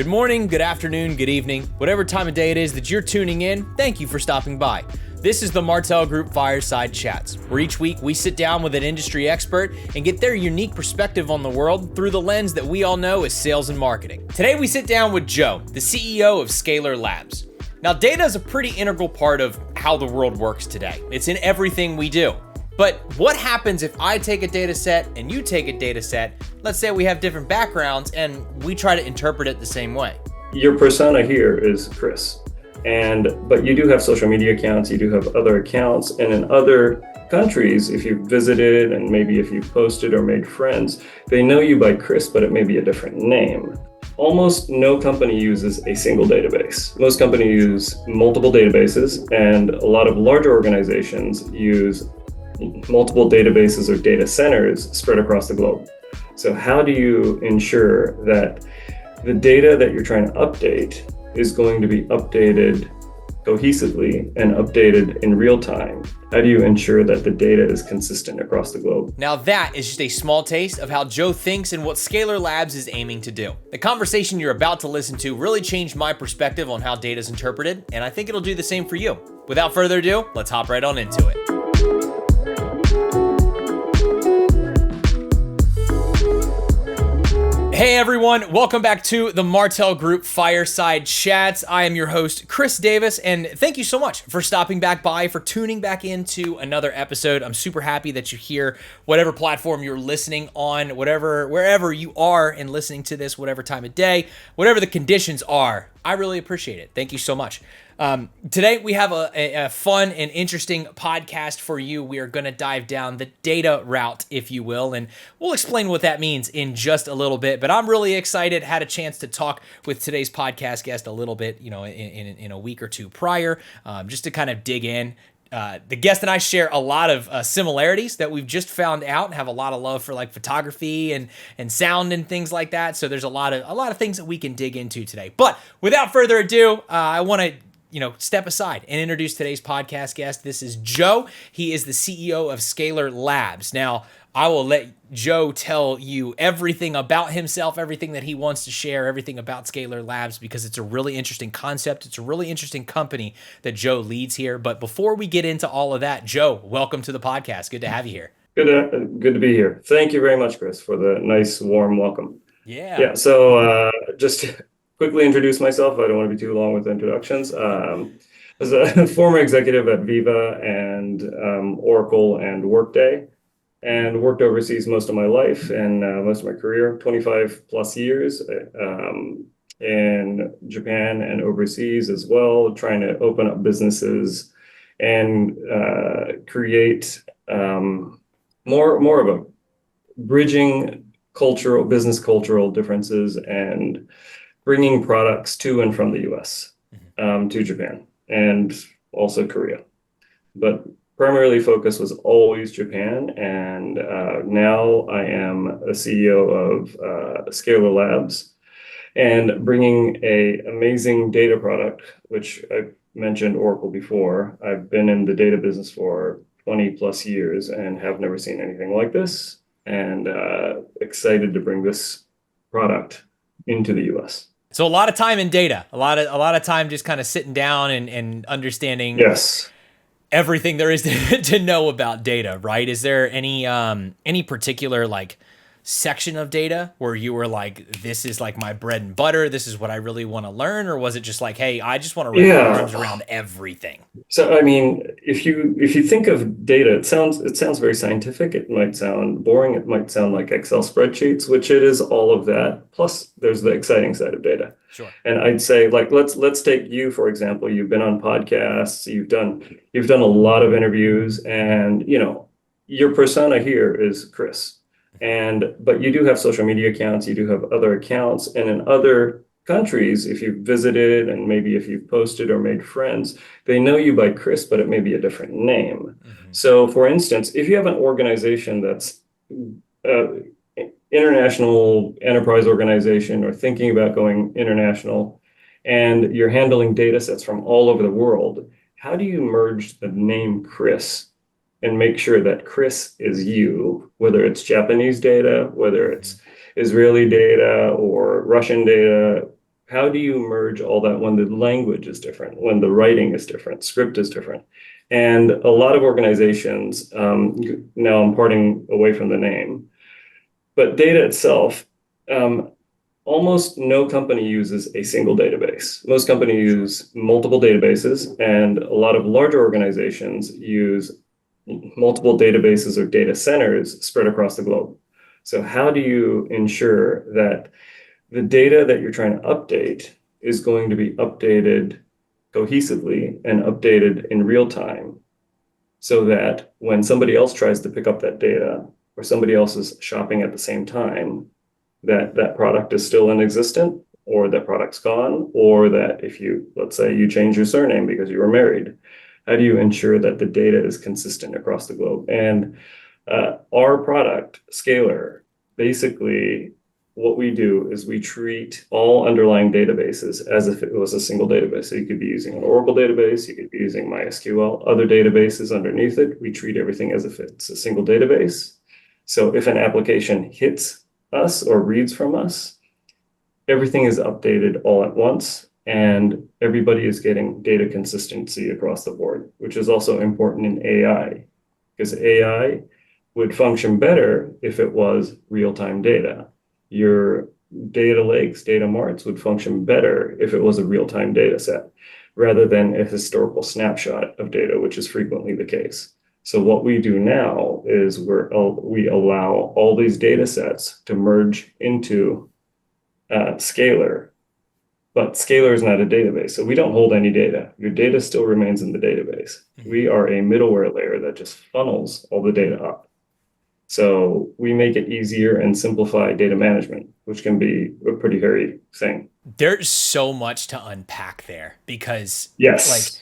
Good morning, good afternoon, good evening, whatever time of day it is that you're tuning in, thank you for stopping by. This is the Martell Group Fireside Chats, where each week we sit down with an industry expert and get their unique perspective on the world through the lens that we all know as sales and marketing. Today we sit down with Joe, the CEO of Scalar Labs. Now, data is a pretty integral part of how the world works today. It's in everything we do. But what happens if I take a data set and you take a data set? Let's say we have different backgrounds and we try to interpret it the same way. Your persona here is Chris, but you do have social media accounts, you do have other accounts, and in other countries, if you've visited and maybe if you've posted or made friends, they know you by Chris, but it may be a different name. Almost no company uses a single database. Most companies use multiple databases, and a lot of larger organizations use multiple databases or data centers spread across the globe. So how do you ensure that the data that you're trying to update is going to be updated cohesively and updated in real time? How do you ensure that the data is consistent across the globe? Now that is just a small taste of how Joe thinks and what Scalar Labs is aiming to do. The conversation you're about to listen to really changed my perspective on how data is interpreted, and I think it'll do the same for you. Without further ado, let's hop right on into it. Hey everyone, welcome back to the Martell Group Fireside Chats. I am your host, Chris Davis, and thank you so much for stopping back by, for tuning back into another episode. I'm super happy that you're here, whatever platform you're listening on, wherever you are and listening to this, whatever time of day, whatever the conditions are. I really appreciate it. Thank you so much. Today we have a fun and interesting podcast for you. We are going to dive down the data route, if you will, and we'll explain what that means in just a little bit. But I'm really excited. Had a chance to talk with today's podcast guest a little bit, in a week or two prior, just to kind of dig in. The guest and I share a lot of similarities that we've just found out, and have a lot of love for like photography and sound and things like that. So there's a lot of things that we can dig into today. But without further ado, I want to step aside and introduce today's podcast guest. This is Joe. He is the CEO of Scalar Labs. Now, I will let Joe tell you everything about himself, everything that he wants to share, everything about Scalar Labs, because it's a really interesting concept. It's a really interesting company that Joe leads here. But before we get into all of that, Joe, welcome to the podcast. Good to have you here. Good to be here. Thank you very much, Chris, for the nice, warm welcome. Yeah. So just to quickly introduce myself. I don't want to be too long with introductions. As a former executive at Viva and Oracle and Workday, and worked overseas most of my life and most of my career, 25 plus years in Japan and overseas as well, trying to open up businesses and create more of a bridging business cultural differences and bringing products to and from the US to Japan and also Korea. But primarily focus was always Japan. And now I am a CEO of Scalar Labs and bringing an amazing data product, which I mentioned Oracle before. I've been in the data business for 20 plus years and have never seen anything like this, and excited to bring this product into the US. So a lot of time in data, a lot of time just kind of sitting down and understanding everything there is to know about data, right? Is there any particular like section of data where you were like, this is like my bread and butter, this is what I really want to learn? Or was it just like, hey, I just want to wrap my arms around everything? So I mean, if you think of data, it sounds very scientific. It might sound boring. It might sound like Excel spreadsheets, which it is all of that. Plus there's the exciting side of data. Sure. And I'd say, like, let's take you, for example. You've been on podcasts, you've done a lot of interviews, and your persona here is Chris. But you do have social media accounts, you do have other accounts, and in other countries, if you've visited and maybe if you've posted or made friends, they know you by Chris, but it may be a different name. Mm-hmm. So for instance, if you have an organization that's international enterprise organization or thinking about going international, and you're handling data sets from all over the world, how do you merge the name Chris and make sure that Chris is you, whether it's Japanese data, whether it's Israeli data or Russian data, how do you merge all that when the language is different, when the writing is different, script is different? And a lot of organizations, now I'm parting away from the name, but data itself, almost no company uses a single database. Most companies use multiple databases, and a lot of larger organizations use multiple databases or data centers spread across the globe. So how do you ensure that the data that you're trying to update is going to be updated cohesively and updated in real time so that when somebody else tries to pick up that data or somebody else is shopping at the same time, that product is still in existence or that product's gone, or that if you, let's say you change your surname because you were married, how do you ensure that the data is consistent across the globe? And our product, Scalar, basically what we do is we treat all underlying databases as if it was a single database. So you could be using an Oracle database, you could be using MySQL, other databases underneath it. We treat everything as if it's a single database. So if an application hits us or reads from us, everything is updated all at once, and everybody is getting data consistency across the board, which is also important in AI, because AI would function better if it was real-time data. Your data lakes, data marts would function better if it was a real-time data set rather than a historical snapshot of data, which is frequently the case. So what we do now is we allow all these data sets to merge into Scalar, but Scalar is not a database. So we don't hold any data. Your data still remains in the database. We are a middleware layer that just funnels all the data up. So we make it easier and simplify data management, which can be a pretty hairy thing. There's so much to unpack there because Yes.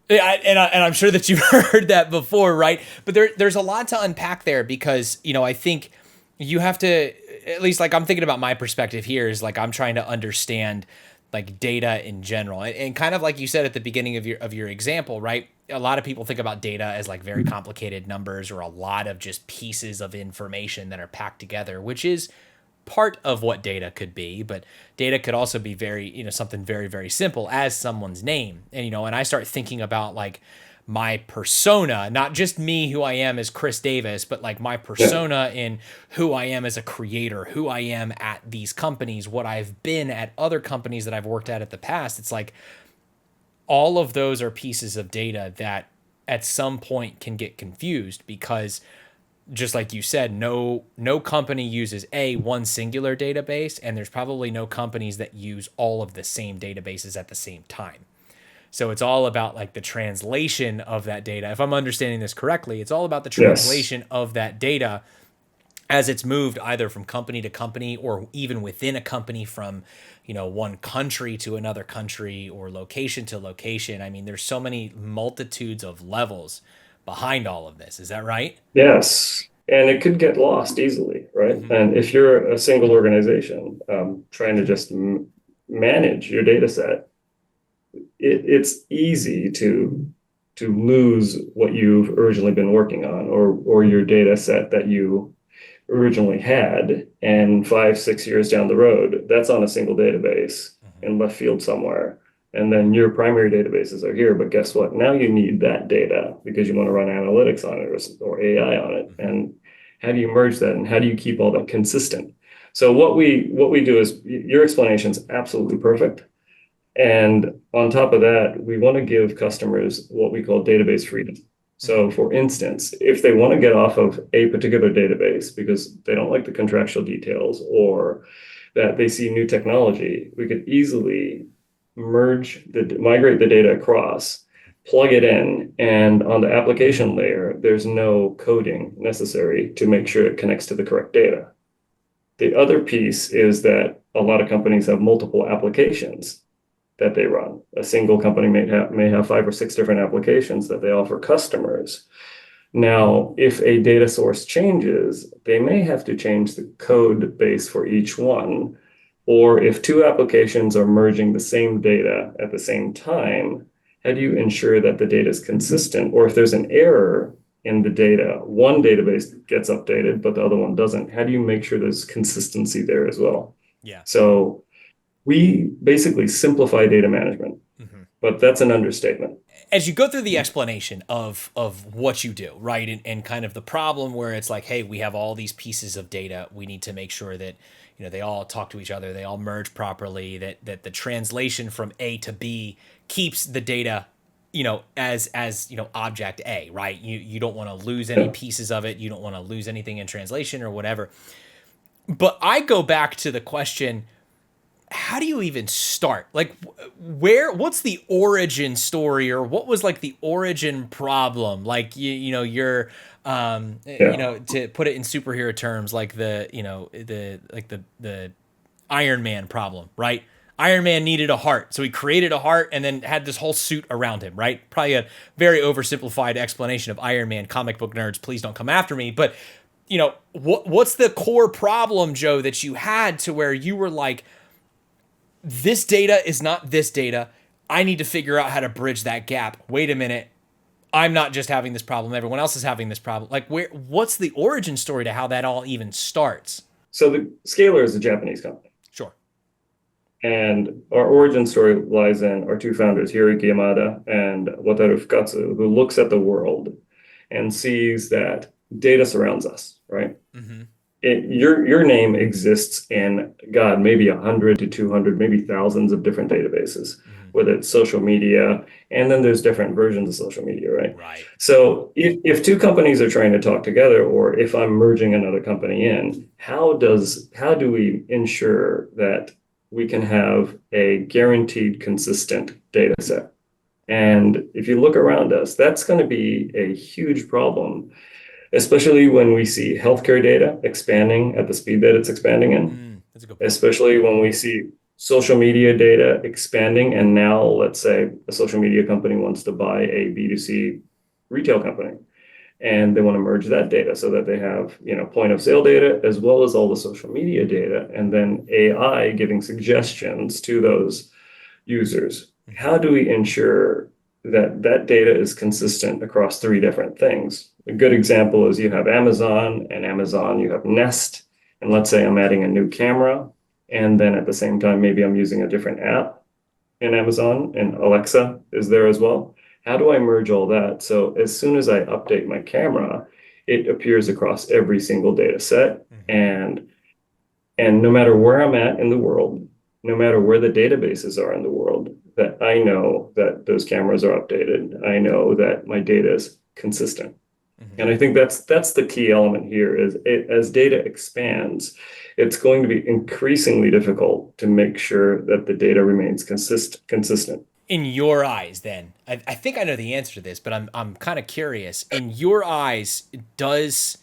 and I'm sure that you've heard that before, right? But there's a lot to unpack there because, I think you have to, at least like I'm thinking about my perspective here is like I'm trying to understand like data in general. And kind of like you said at the beginning of your example, right? A lot of people think about data as like very complicated numbers or a lot of just pieces of information that are packed together, which is part of what data could be, but data could also be very, something very, very simple as someone's name. And, and I start thinking about like my persona, not just me, who I am as Chris Davis, but like my persona in who I am as a creator, who I am at these companies, what I've been at other companies that I've worked at the past. It's like all of those are pieces of data that at some point can get confused because just like you said, no company uses one singular database, and there's probably no companies that use all of the same databases at the same time. So it's all about like the translation of that data. If I'm understanding this correctly, it's all about the translation of that data as it's moved either from company to company or even within a company from, one country to another country or location to location. I mean, there's so many multitudes of levels behind all of this. Is that right? Yes. And it could get lost easily, right? Mm-hmm. And if you're a single organization trying to just manage your data set, it's easy to lose what you've originally been working on or your data set that you originally had, and 5-6 years down the road, that's on a single database in left field somewhere. And then your primary databases are here, but guess what? Now you need that data because you want to run analytics on it or AI on it. And how do you merge that? And how do you keep all that consistent? So what we do is your explanation is absolutely perfect. And on top of that, we want to give customers what we call database freedom. So for instance, if they want to get off of a particular database because they don't like the contractual details or that they see new technology, we could easily migrate the data across, plug it in, and on the application layer, there's no coding necessary to make sure it connects to the correct data. The other piece is that a lot of companies have multiple applications that they run. A single company may have 5 or 6 different applications that they offer customers. Now, if a data source changes, they may have to change the code base for each one. Or if 2 applications are merging the same data at the same time, how do you ensure that the data is consistent? Or if there's an error in the data, one database gets updated, but the other one doesn't. How do you make sure there's consistency there as well? Yeah. So We basically simplify data management, but that's an understatement. As you go through the explanation of what you do, right, and kind of the problem where it's like, hey, we have all these pieces of data, we need to make sure that they all talk to each other, they all merge properly, that the translation from A to B keeps the data as object A, right? You don't want to lose any Yeah. pieces of it, you don't want to lose anything in translation or whatever. But I go back to the question, how do you even start? Like, what's the origin story, or what was like the origin problem? Like, you're, Yeah. to put it in superhero terms, like the Iron Man problem, right? Iron Man needed a heart, so he created a heart and then had this whole suit around him, right? Probably a very oversimplified explanation of Iron Man. Comic book nerds, please don't come after me. But what's the core problem, Joe, that you had to where you were like, this data is not this data. I need to figure out how to bridge that gap. Wait a minute. I'm not just having this problem. Everyone else is having this problem. Like, what's the origin story to how that all even starts? So the Scalar is a Japanese company. Sure. And our origin story lies in our two founders, Hiroyuki Yamada and Wataru Fukatsu, who looks at the world and sees that data surrounds us, right? Mm-hmm. Your name exists in, God, maybe 100 to 200, maybe thousands of different databases, whether it's social media, and then there's different versions of social media, right? Right. So if two companies are trying to talk together, or if I'm merging another company in, how do we ensure that we can have a guaranteed consistent data set? And if you look around us, that's going to be a huge problem, especially when we see healthcare data expanding at the speed that it's expanding in, That's a good point. especially when we see social media data expanding. And now, let's say a social media company wants to buy a B2C retail company, and they want to merge that data so that they have, point of sale data as well as all the social media data, and then AI giving suggestions to those users. How do we ensure that that data is consistent across three different things? A good example is you have Amazon, and Amazon, you have Nest, and let's say I'm adding a new camera, and then at the same time, maybe I'm using a different app in Amazon, and Alexa is there as well. How do I merge all that? So as soon as I update my camera, it appears across every single data set. And no matter where I'm at in the world, no matter where the databases are in the world, that I know that those cameras are updated. I know that my data is consistent. And I think that's the key element here is as data expands, it's going to be increasingly difficult to make sure that the data remains consistent. In your eyes, then, I think I know the answer to this, but I'm kind of curious. In your eyes, does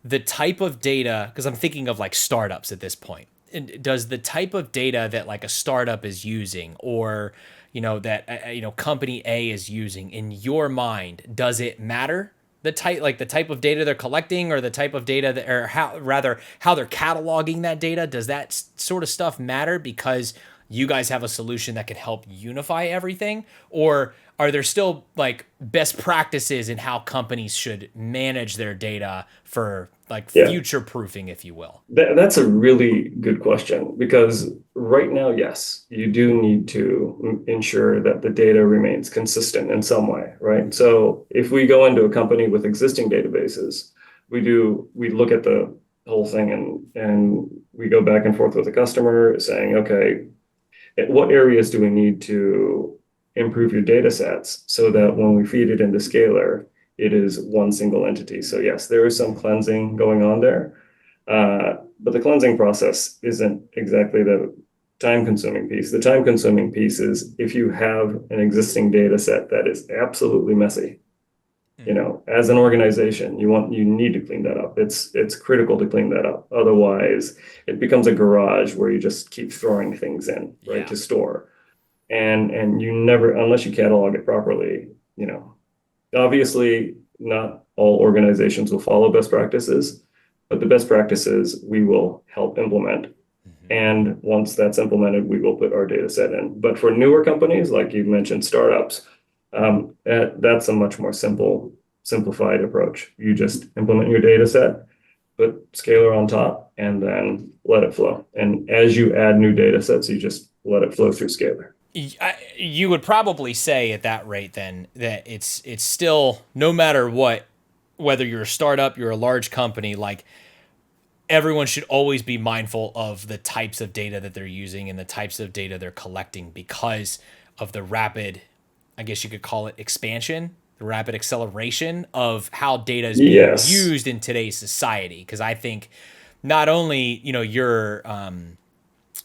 the type of data, because I'm thinking of like startups at this point, and does the type of data that like a startup is using, or that company A is using, in your mind, does it matter? The type of data they're collecting, or the type of data that, or how they're cataloging that data, does that sort of stuff matter because you guys have a solution that can help unify everything? Or are there still like best practices in how companies should manage their data for like future proofing, if you will? That's a really good question, because right now, yes, you do need to ensure that the data remains consistent in some way, right? So if we go into a company with existing databases, we look at the whole thing, and we go back and forth with the customer saying, okay, what areas do we need to improve your data sets so that when we feed it into Scalar, it is one single entity? So yes, there is some cleansing going on there, but the cleansing process isn't exactly the time-consuming piece. The time-consuming piece is if you have an existing data set that is absolutely messy. As an organization, you need to clean that up. It's critical to clean that up. Otherwise, it becomes a garage where you just keep throwing things in, right, to store. And you never, unless you catalog it properly, obviously not all organizations will follow best practices, but the best practices we will help implement. And once that's implemented, we will put our data set in. But for newer companies, like you mentioned, startups, that's a much more simplified approach. You just implement your data set, put Scalar on top, and then let it flow. And as you add new data sets, you just let it flow through Scalar. You would probably say at that rate then that it's still, no matter what, whether you're a startup, you're a large company, like everyone should always be mindful of the types of data that they're using and the types of data they're collecting because of the rapid, I guess you could call it expansion, the rapid acceleration of how data is being Yes. used in today's society. Because I think not only,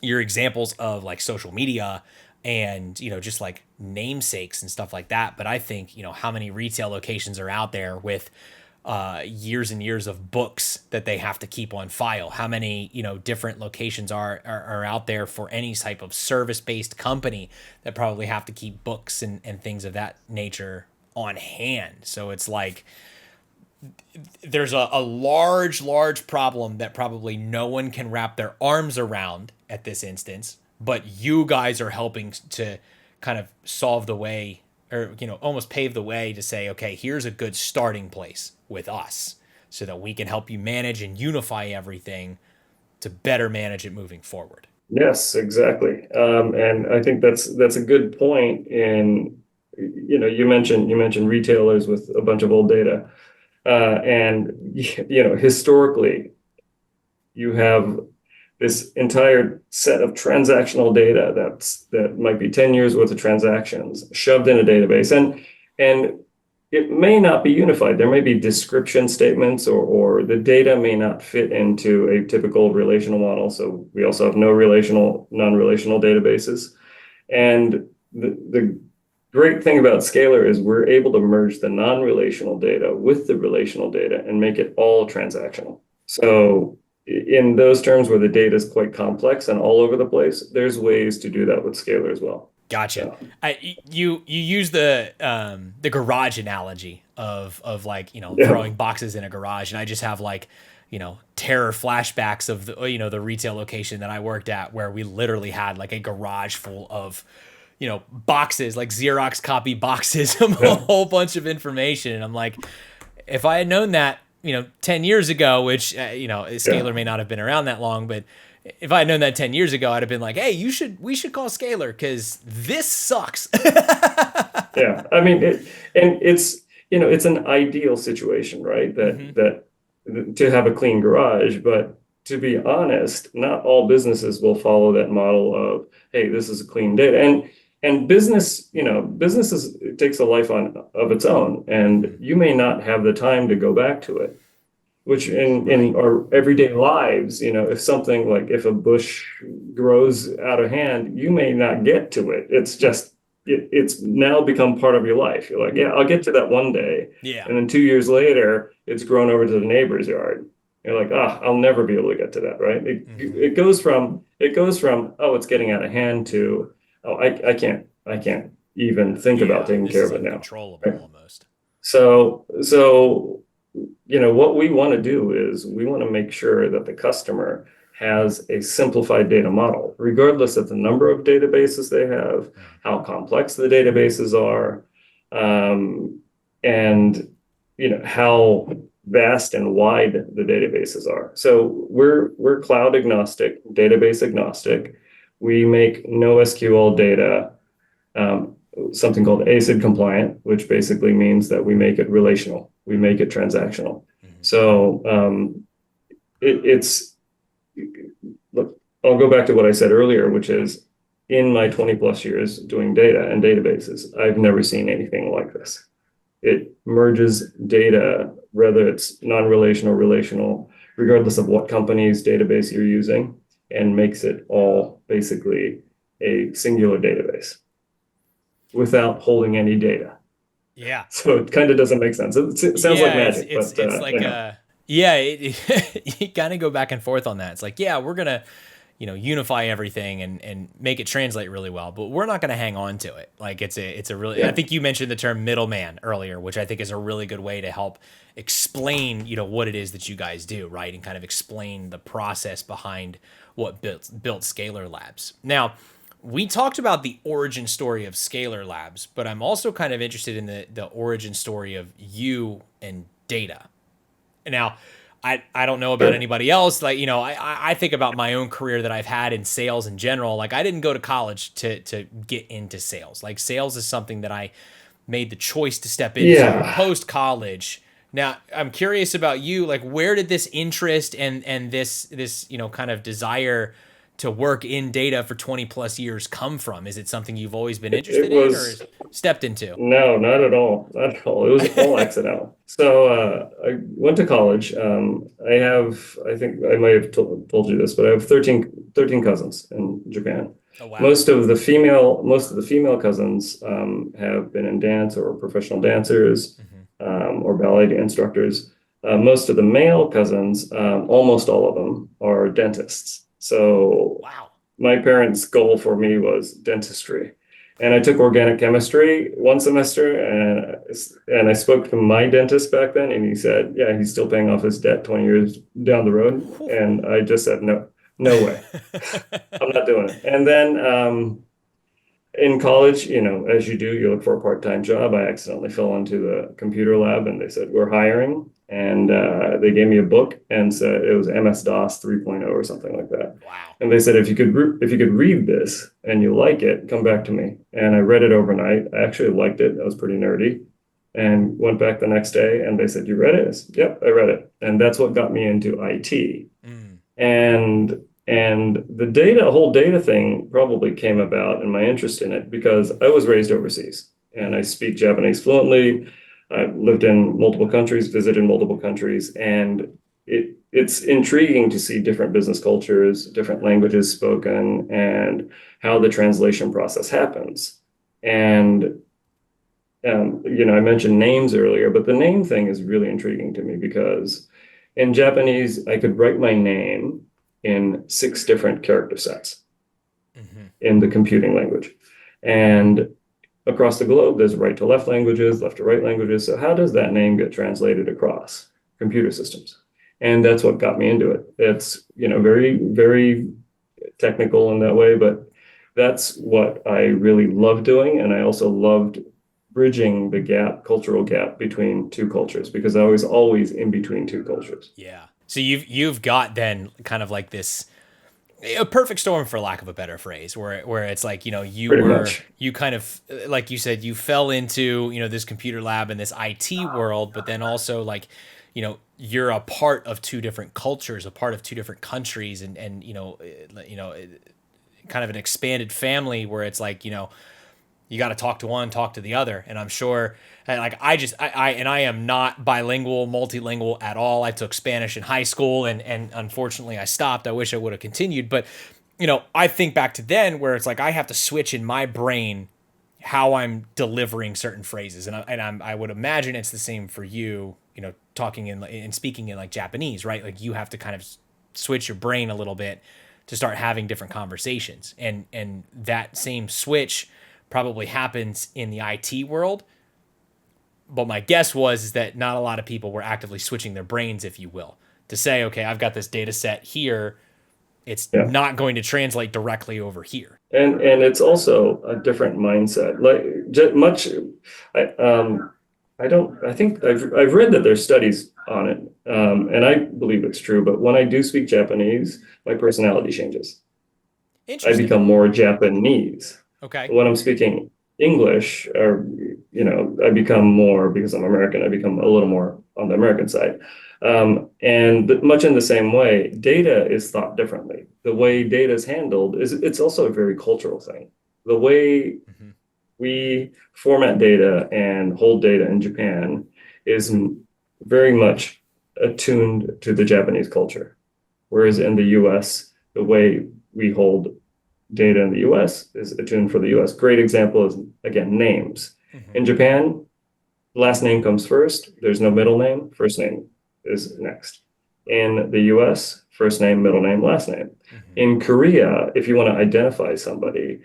your examples of like social media and just like namesakes and stuff like that, but I think how many retail locations are out there with years and years of books that they have to keep on file, how many different locations are out there for any type of service-based company that probably have to keep books and things of that nature on hand. So it's like there's a large problem that probably no one can wrap their arms around at this instance, but you guys are helping to kind of solve the way, or almost pave the way to say, okay, here's a good starting place with us so that we can help you manage and unify everything to better manage it moving forward. Yes, exactly. And I think that's a good point. In you mentioned retailers with a bunch of old data, and historically, you have this entire set of transactional data that might be 10 years worth of transactions shoved in a database, and it may not be unified. There may be description statements, or the data may not fit into a typical relational model. So we also have non-relational databases. And the great thing about Scalar is we're able to merge the non-relational data with the relational data and make it all transactional. So in those terms where the data is quite complex and all over the place, there's ways to do that with Scalar as well. Gotcha. You use the garage analogy of like throwing boxes in a garage, and I just have like terror flashbacks of the retail location that I worked at where we literally had like a garage full of boxes, like Xerox copy boxes of a whole bunch of information, and I'm like, if I had known that 10 years ago, which Scalar may not have been around that long, but if I had known that 10 years ago, I'd have been like, hey, we should call Scalar because this sucks. Yeah. I mean, it's an ideal situation, right? That to have a clean garage, but to be honest, not all businesses will follow that model of, hey, this is a clean data. And businesses, it takes a life of its own, and you may not have the time to go back to it. Which in our everyday lives, if something like if a bush grows out of hand, you may not get to it. It's now become part of your life. You're like, yeah, I'll get to that one day. Yeah. And then 2 years later, it's grown over to the neighbor's yard. You're like, I'll never be able to get to that, right? It goes from oh, it's getting out of hand to I can't even think about taking care of it now. Uncontrollable almost. So what we want to do is we want to make sure that the customer has a simplified data model, regardless of the number of databases they have, how complex the databases are, and how vast and wide the databases are. So we're cloud agnostic, database agnostic. We make NoSQL data something called ACID compliant, which basically means that we make it relational, we make it transactional. So look, I'll go back to what I said earlier, which is in my 20 plus years doing data and databases, I've never seen anything like this. It merges data, whether it's non-relational, relational, regardless of what company's database you're using, and makes it all basically a singular database without holding any data. Yeah. So it kind of doesn't make sense. It sounds like magic. It's like you kind of go back and forth on that. It's like, yeah, we're gonna unify everything and make it translate really well, but we're not gonna hang on to it. Like it's a really, I think you mentioned the term middleman earlier, which I think is a really good way to help explain what it is that you guys do, right, and kind of explain the process behind what built Scalar Labs. Now, we talked about the origin story of Scalar Labs, but I'm also kind of interested in the origin story of you and data. Now, I don't know about anybody else. Like, I think about my own career that I've had in sales in general. Like, I didn't go to college to get into sales. Like, sales is something that I made the choice to step into Yeah, post college. Now, I'm curious about you. Like, where did this interest and this kind of desire to work in data for 20 plus years come from? Is it something you've always been it interested in or was. stepped into? No, not at all. Not at all. It was all accidental. So I went to college. I think I might have told you this, but I have 13 cousins in Japan. Oh, wow. Most of the female cousins have been in dance or professional dancers Hmm. or ballet instructors. Most of the male cousins, almost all of them, are dentists. So Wow. my parents' goal for me was dentistry. And I took organic chemistry one semester, and I spoke to my dentist back then, and he said, "Yeah, he's still paying off his debt 20 years down the road." And I just said, "No, no way, I'm not doing it." And then in college, as you do, you look for a part-time job. I accidentally fell into the computer lab, and they said, "We're hiring." And they gave me a book and said it was MS-DOS 3.0 or something like that. Wow. And they said, if you could read this and you like it, come back to me. And I read it overnight. I actually liked it. I was pretty nerdy. And went back the next day, and they said, "You read it?" I said, "Yep, I read it." And that's what got me into IT. Mm. And the whole data thing probably came about and my interest in it because I was raised overseas and I speak Japanese fluently. I've lived in multiple countries, visited multiple countries, and it's intriguing to see different business cultures, different languages spoken, and how the translation process happens. And I mentioned names earlier, but the name thing is really intriguing to me because in Japanese, I could write my name in 6 different character sets Hmm. in the computing language. And across the globe, there's right to left languages, left to right languages. So how does that name get translated across computer systems? And that's what got me into it. It's, very, very technical in that way, but that's what I really love doing. And I also loved bridging the cultural gap between two cultures because I was always in between two cultures. Yeah. So you've got then kind of like this a perfect storm for lack of a better phrase where it's like, Pretty much. you kind of like you said, you fell into, this computer lab and this IT world, but then also like, you're a part of two different cultures, a part of two different countries and kind of an expanded family where it's like, you got to talk to one, talk to the other. And I'm sure, and like, I am not bilingual, multilingual at all. I took Spanish in high school and unfortunately I stopped. I wish I would have continued, but I think back to then where it's like, I have to switch in my brain how I'm delivering certain phrases. I would imagine it's the same for you, talking and speaking in like Japanese, right? Like you have to kind of switch your brain a little bit to start having different conversations. And that same switch probably happens in the IT world. But my guess was that not a lot of people were actively switching their brains, if you will, to say, okay, I've got this data set here. It's Yeah. not going to translate directly over here. And it's also a different mindset. Like much, I think I've read that there's studies on it, and I believe it's true. But when I do speak Japanese, my personality changes. I Interesting. become more Japanese. Okay. When I'm speaking English, or I become more because I'm American. I become a little more on the American side. And much in the same way, data is thought differently. The way data is handled it's also a very cultural thing. The way Mm-hmm. we format data and hold data in Japan is very much attuned to the Japanese culture. Whereas in the US, the way we hold data in the US is attuned for the US. Great example is, again, names. Mm-hmm. In Japan, last name comes first. There's no middle name. First name is next. In the US, first name, middle name, last name. Mm-hmm. In Korea, if you want to identify somebody,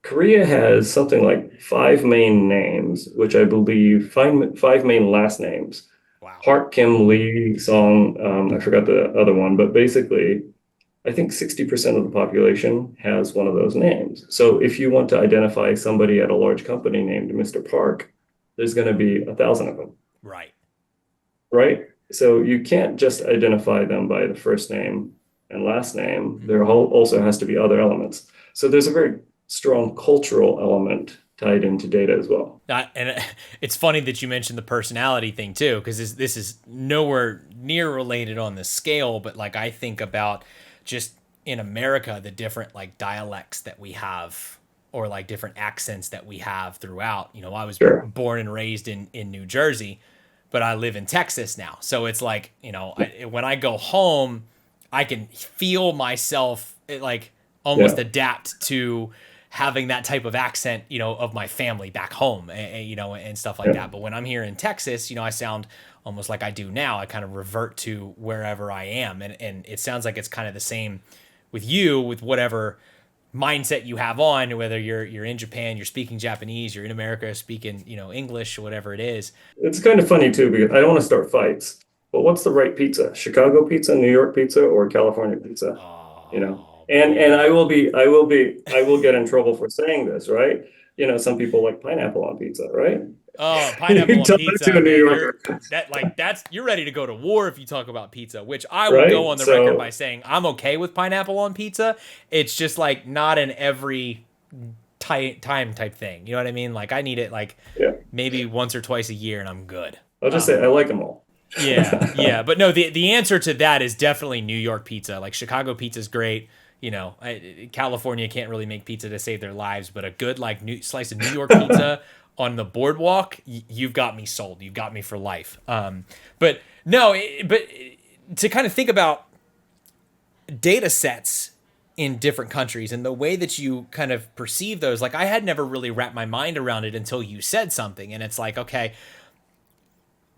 Korea has something like 5 main names, which I believe 5 main last names. Wow. Park, Kim, Lee, Song, I forgot the other one, but basically, I think 60% of the population has one of those names. So if you want to identify somebody at a large company named Mr. Park, there's going to be 1,000 of them, Right. right? So you can't just identify them by the first name and last name. There also has to be other elements. So there's a very strong cultural element tied into data as well. And it's funny that you mentioned the personality thing too, because this is nowhere near related on the scale, but like I think about just in America, the different like dialects that we have or like different accents that we have throughout. You know, I was Sure. born and raised in New Jersey, but I live in Texas now. So it's like, you know, when I go home, I can feel myself like almost Yeah. adapt to having that type of accent, you know, of my family back home, you know, and stuff like Yeah. that. But when I'm here in Texas, you know, I sound almost like I do now. I kind of revert to wherever I am. And it sounds like it's kind of the same with you, with whatever mindset you have on, whether you're in Japan, you're speaking Japanese, you're in America speaking, you know, English, whatever it is. It's kind of funny too, because I don't want to start fights, but what's the right pizza? Chicago pizza, New York pizza, or California pizza? You know? Oh And boy. I will get in trouble for saying this, right? You know, some people like pineapple on pizza, right? Oh, pineapple You on tell that to pizza, a New man. You're Yorker, that's you're ready to go to war if you talk about pizza, which I will go right? on the record by So saying I'm okay with pineapple on pizza. It's just like not an every time type thing. You know what I mean? Like I need it like yeah, maybe once or twice a year and I'm good. I'll just say I like them all. Yeah, yeah, but no, the answer to that is definitely New York pizza. Like Chicago pizza is great. You know, California can't really make pizza to save their lives, but a good like slice of New York pizza on the boardwalk, you've got me sold. You've got me for life. But no, but to kind of think about data sets in different countries and the way that you kind of perceive those, like I had never really wrapped my mind around it until you said something, and it's like, okay,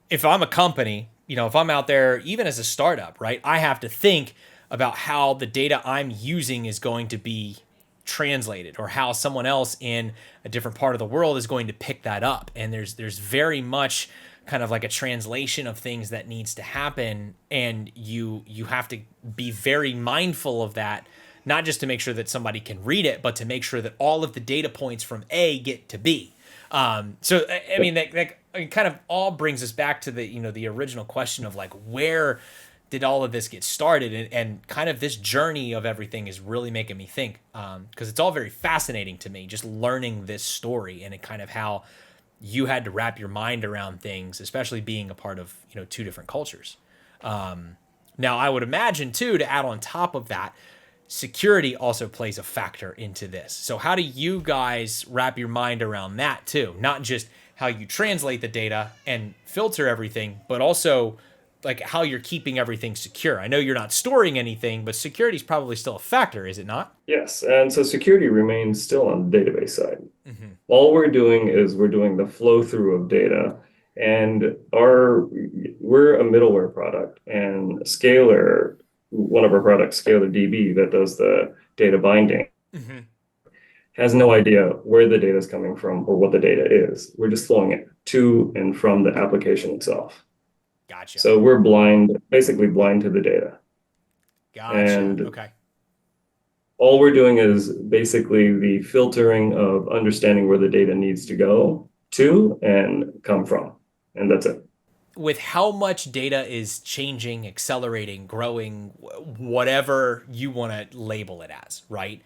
if I'm a company, you know, if I'm out there, even as a startup, right, I have to think about how the data I'm using is going to be translated or how someone else in a different part of the world is going to pick that up. And there's very much kind of like a translation of things that needs to happen. And you have to be very mindful of that, not just to make sure that somebody can read it, but to make sure that all of the data points from A get to B. So I mean that it kind of all brings us back to the, you know, the original question of like where did all of this get started, and kind of this journey of everything is really making me think, because it's all very fascinating to me just learning this story and it kind of how you had to wrap your mind around things, especially being a part of, you know, two different cultures. Now I would imagine too, to add on top of that, security also plays a factor into this. So how do you guys wrap your mind around that too? Not just how you translate the data and filter everything, but also like how you're keeping everything secure. I know you're not storing anything, but security is probably still a factor, is it not? Yes, and so security remains still on the database side. Mm-hmm. All we're doing is we're doing the flow through of data, and we're a middleware product, and Scalar, one of our products, Scalar DB, that does the data binding, Mm-hmm. has no idea where the data is coming from or what the data is. We're just flowing it to and from the application itself. Gotcha. So we're blind, basically blind to the data. Gotcha. And Okay. all we're doing is basically the filtering of understanding where the data needs to go to and come from. And that's it. With how much data is changing, accelerating, growing, whatever you want to label it as, right?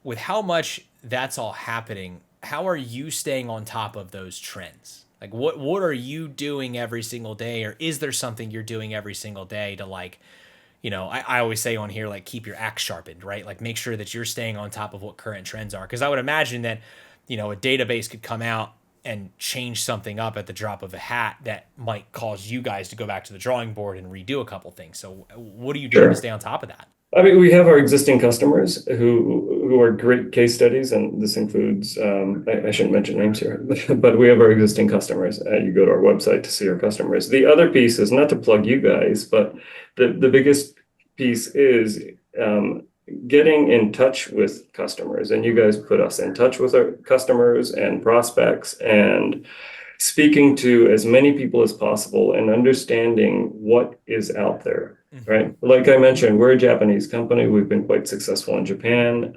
With how much that's all happening, how are you staying on top of those trends? Like what are you doing every single day, or is there something you're doing every single day to like, you know, I always say on here, like keep your axe sharpened, right? Like make sure that you're staying on top of what current trends are. Cause I would imagine that, you know, a database could come out and change something up at the drop of a hat that might cause you guys to go back to the drawing board and redo a couple things. So what are you doing to Sure. stay on top of that? I mean, we have our existing customers who are great case studies, and this includes I shouldn't mention names here, but we have our existing customers. You go to our website to see our customers. The other piece is not to plug you guys, but the biggest piece is getting in touch with customers, and you guys put us in touch with our customers and prospects, and speaking to as many people as possible and understanding what is out there, right? Like I mentioned, we're a Japanese company. We've been quite successful in Japan.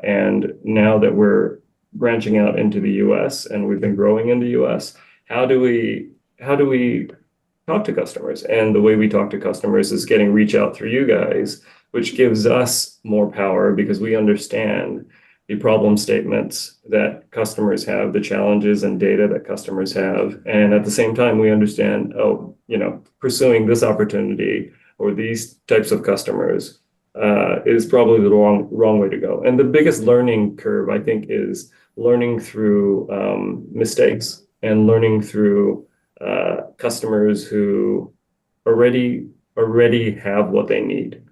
And now that we're branching out into the US and we've been growing in the US, how do we talk to customers. And the way we talk to customers is getting reach out through you guys, which gives us more power because we understand the problem statements that customers have, the challenges and data that customers have. And at the same time, we understand, pursuing this opportunity or these types of customers is probably the wrong way to go. And the biggest learning curve, I think, is learning through mistakes and learning through customers who already have what they need.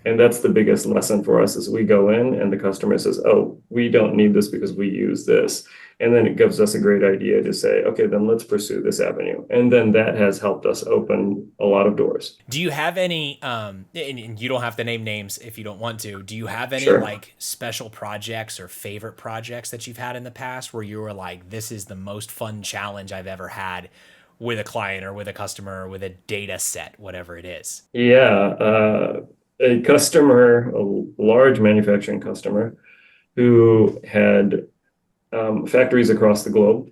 And that's the biggest lesson for us as we go in and the customer says, oh, we don't need this because we use this. And then it gives us a great idea to say, okay, then let's pursue this avenue. And then that has helped us open a lot of doors. Do you have any, and you don't have to name names if you don't want to, do you have any Sure. like special projects or favorite projects that you've had in the past where you were like, this is the most fun challenge I've ever had with a client or with a customer or with a data set, whatever it is? Yeah. A customer, a large manufacturing customer who had factories across the globe.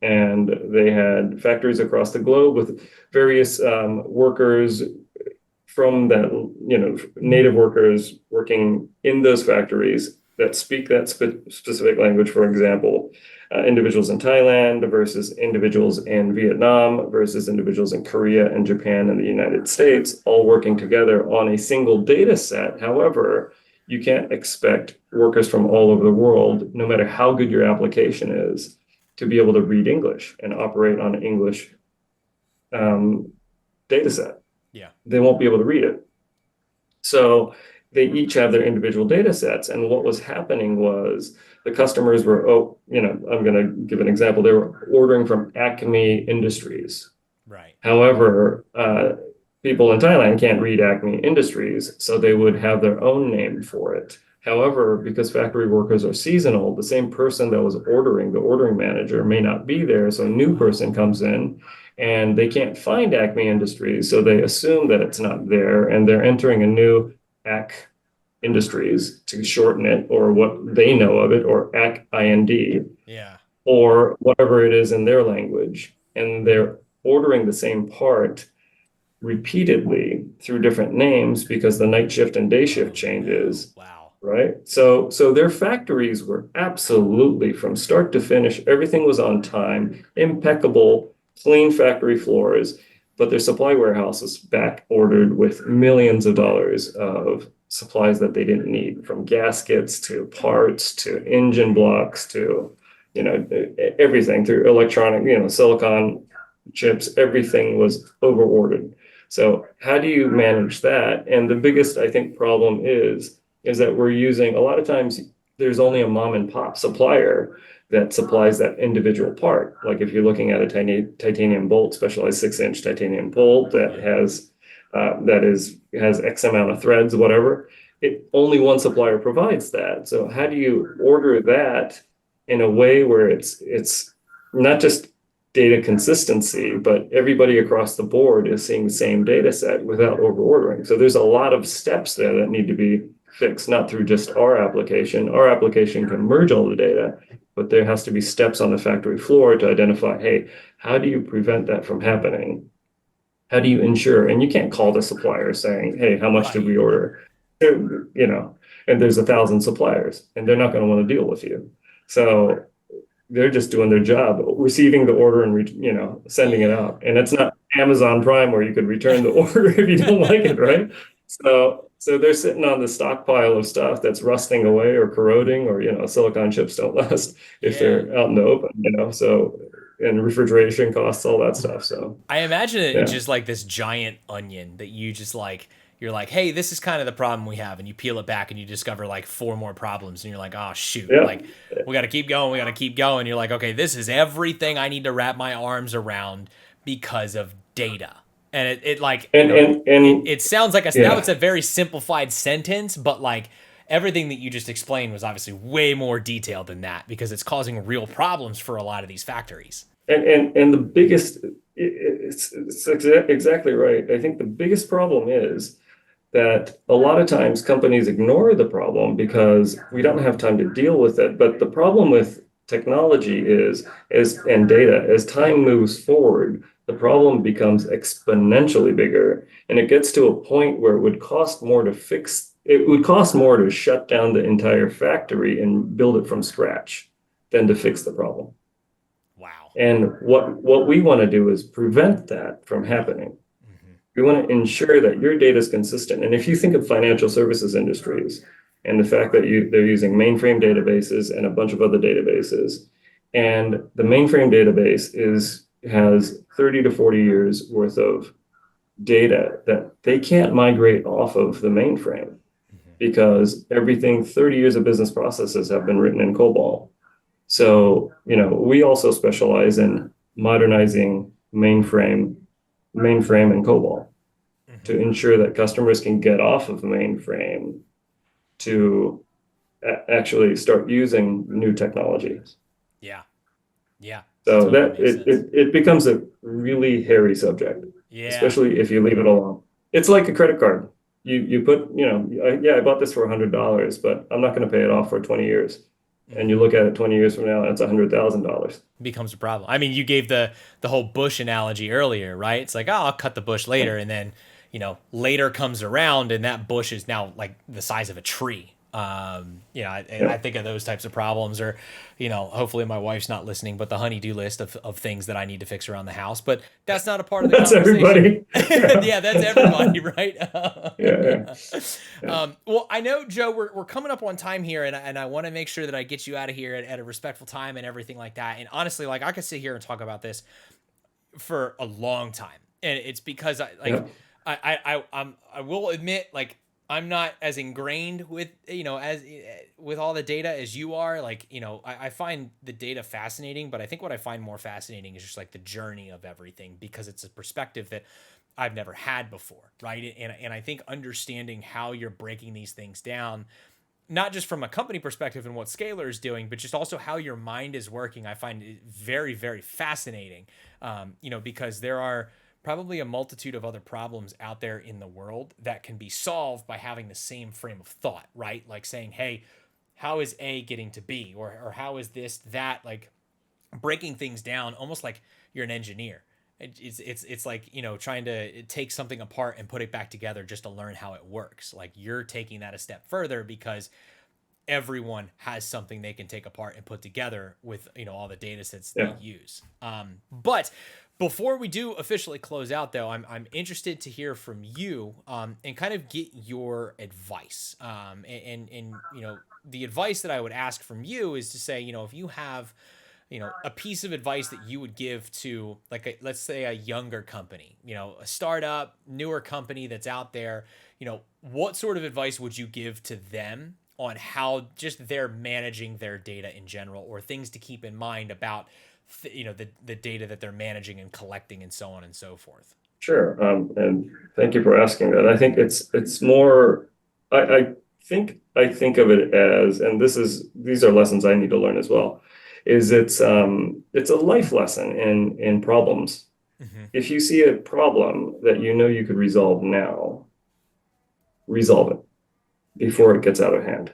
And they had factories across the globe with various workers from that, native workers working in those factories that speak that specific language. For example, individuals in Thailand versus individuals in Vietnam versus individuals in Korea and Japan and the United States, all working together on a single data set. However, you can't expect workers from all over the world, no matter how good your application is, to be able to read English and operate on an English data set. Yeah. They won't be able to read it. So they each have their individual data sets. And what was happening was the customers were, I'm going to give an example. They were ordering from Acme Industries. Right. However, people in Thailand can't read Acme Industries, so they would have their own name for it. However, because factory workers are seasonal, the same person that was ordering, the ordering manager, may not be there. So a new person comes in and they can't find Acme Industries. So they assume that it's not there and they're entering a new AC Industries to shorten it, or what they know of it, or AC IND, Yeah. or whatever it is in their language. And they're ordering the same part repeatedly through different names because the night shift and day shift changes. Wow. Right. So their factories were absolutely from start to finish. Everything was on time, impeccable, clean factory floors, but their supply warehouse is back ordered with millions of dollars of supplies that they didn't need, from gaskets to parts to engine blocks to, everything through electronic, silicon chips, everything was over ordered. So how do you manage that? And the biggest, I think, problem is that we're using, a lot of times there's only a mom and pop supplier that supplies that individual part. Like if you're looking at a titanium bolt, specialized 6-inch titanium bolt that has X amount of threads, whatever, only one supplier provides that. So how do you order that in a way where it's not just data consistency, but everybody across the board is seeing the same data set without over ordering? So there's a lot of steps there that need to be fixed, not through just our application. Our application can merge all the data, but there has to be steps on the factory floor to identify, hey, how do you prevent that from happening? How do you ensure? And you can't call the supplier saying, hey, how much did we order? And there's 1,000 suppliers and they're not going to want to deal with you. So they're just doing their job, receiving the order and, sending it out. And it's not Amazon Prime where you could return the order if you don't like it, right? So they're sitting on the stockpile of stuff that's rusting away or corroding, or, silicon chips don't last if they're out in the open, and refrigeration costs, all that stuff. So I imagine it just like this giant onion that you just like, you're like, hey, this is kind of the problem we have. And you peel it back and you discover like 4 more problems. And you're like, oh, shoot, like we got to keep going. We got to keep going. You're like, okay, this is everything I need to wrap my arms around because of data. And it sounds like now it's a very simplified sentence, but like everything that you just explained was obviously way more detailed than that because it's causing real problems for a lot of these factories. And the biggest, it's exactly right. I think the biggest problem is that a lot of times companies ignore the problem because we don't have time to deal with it. But the problem with technology and data, as time moves forward, the problem becomes exponentially bigger, and it gets to a point where it would cost more to fix. It would cost more to shut down the entire factory and build it from scratch than to fix the problem. Wow. And what we want to do is prevent that from happening. Mm-hmm. We want to ensure that your data is consistent. And if you think of financial services industries and the fact that they're using mainframe databases and a bunch of other databases, and the mainframe database has 30 to 40 years worth of data that they can't migrate off of the mainframe because everything 30 years of business processes have been written in COBOL. So, we also specialize in modernizing mainframe and COBOL to ensure that customers can get off of mainframe to actually start using new technologies. Yeah. Yeah. So Totally it becomes a really hairy subject, yeah. especially if you leave it alone. It's like a credit card. You put, I bought this for $100, but I'm not going to pay it off for 20 years. And you look at it 20 years from now, and it's $100,000. Becomes a problem. I mean, you gave the whole bush analogy earlier, right? It's like, oh, I'll cut the bush later, and then later comes around, and that bush is now like the size of a tree. I think of those types of problems, or hopefully my wife's not listening, but the honey-do list of things that I need to fix around the house. But that's not a part of the That's conversation. everybody. Yeah, that's everybody, right? Yeah. Well, I know, Joe, we're coming up on time here, and I want to make sure that I get you out of here at a respectful time and everything like that. And honestly, like, I could sit here and talk about this for a long time, and it's because I will admit, like, I'm not as ingrained with, as with all the data as you are. Like, I find the data fascinating, but I think what I find more fascinating is just like the journey of everything, because it's a perspective that I've never had before. Right. And I think understanding how you're breaking these things down, not just from a company perspective and what Scalar is doing, but just also how your mind is working, I find it very, very fascinating. Because there are probably a multitude of other problems out there in the world that can be solved by having the same frame of thought, right? Like saying, hey, how is A getting to B? Or how is this, that, like breaking things down almost like you're an engineer. It's like, trying to take something apart and put it back together just to learn how it works. Like, you're taking that a step further because everyone has something they can take apart and put together with, all the data sets they use. But before we do officially close out, though, I'm interested to hear from you and kind of get your advice. And the advice that I would ask from you is to say, if you have, a piece of advice that you would give to, like, let's say a younger company, a startup, newer company that's out there, what sort of advice would you give to them on how just they're managing their data in general, or things to keep in mind about the data that they're managing and collecting and so on and so forth? Sure. And thank you for asking that. I think it's more, I think of it as, and these are lessons I need to learn as well, is it's a life lesson in problems. Mm-hmm. If you see a problem that you could resolve now, resolve it before it gets out of hand.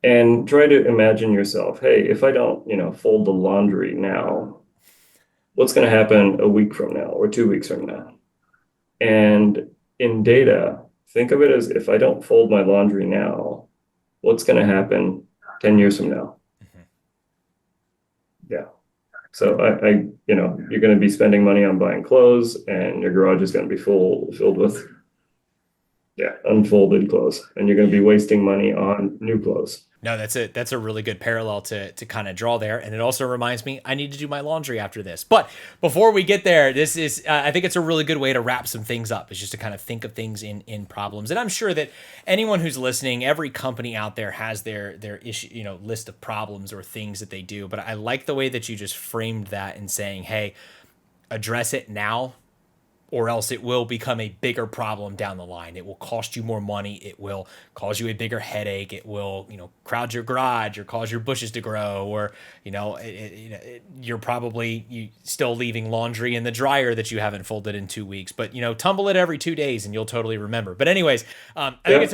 And try to imagine yourself, hey, if I don't, fold the laundry now, what's going to happen a week from now or 2 weeks from now? And in data, think of it as, if I don't fold my laundry now, what's going to happen 10 years from now? Mm-hmm. Yeah. So you're going to be spending money on buying clothes, and your garage is going to be filled with unfolded clothes, and you're going to be wasting money on new clothes. No, that's a really good parallel to kind of draw there. And it also reminds me, I need to do my laundry after this. But before we get there, this is, I think it's a really good way to wrap some things up, is just to kind of think of things in problems. And I'm sure that anyone who's listening, every company out there has their issue, list of problems or things that they do. But I like the way that you just framed that in saying, hey, address it now, or else it will become a bigger problem down the line. It will cost you more money. It will cause you a bigger headache. It will, crowd your garage or cause your bushes to grow, or, you're probably still leaving laundry in the dryer that you haven't folded in 2 weeks, but, tumble it every 2 days and you'll totally remember. But anyways, I think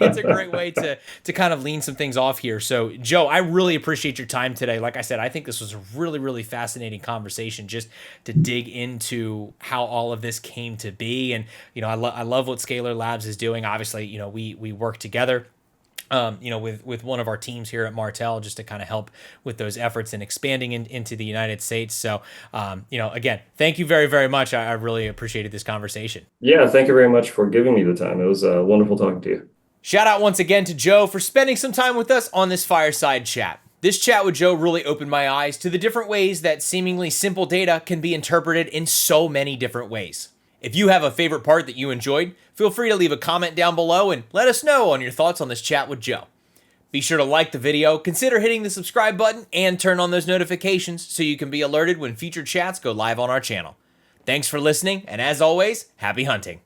it's a great way to kind of lean some things off here. So Joe, I really appreciate your time today. Like I said, I think this was a really, really fascinating conversation just to dig into how all of this came to be. And, I love what Scalar Labs is doing. Obviously, we work together, with one of our teams here at Martell, just to kind of help with those efforts and expanding into the United States. So, again, thank you very, very much. I really appreciated this conversation. Yeah, thank you very much for giving me the time. It was wonderful talking to you. Shout out once again to Joe for spending some time with us on this fireside chat. This chat with Joe really opened my eyes to the different ways that seemingly simple data can be interpreted in so many different ways. If you have a favorite part that you enjoyed, feel free to leave a comment down below and let us know on your thoughts on this chat with Joe. Be sure to like the video, consider hitting the subscribe button, and turn on those notifications so you can be alerted when future chats go live on our channel. Thanks for listening, and as always, happy hunting.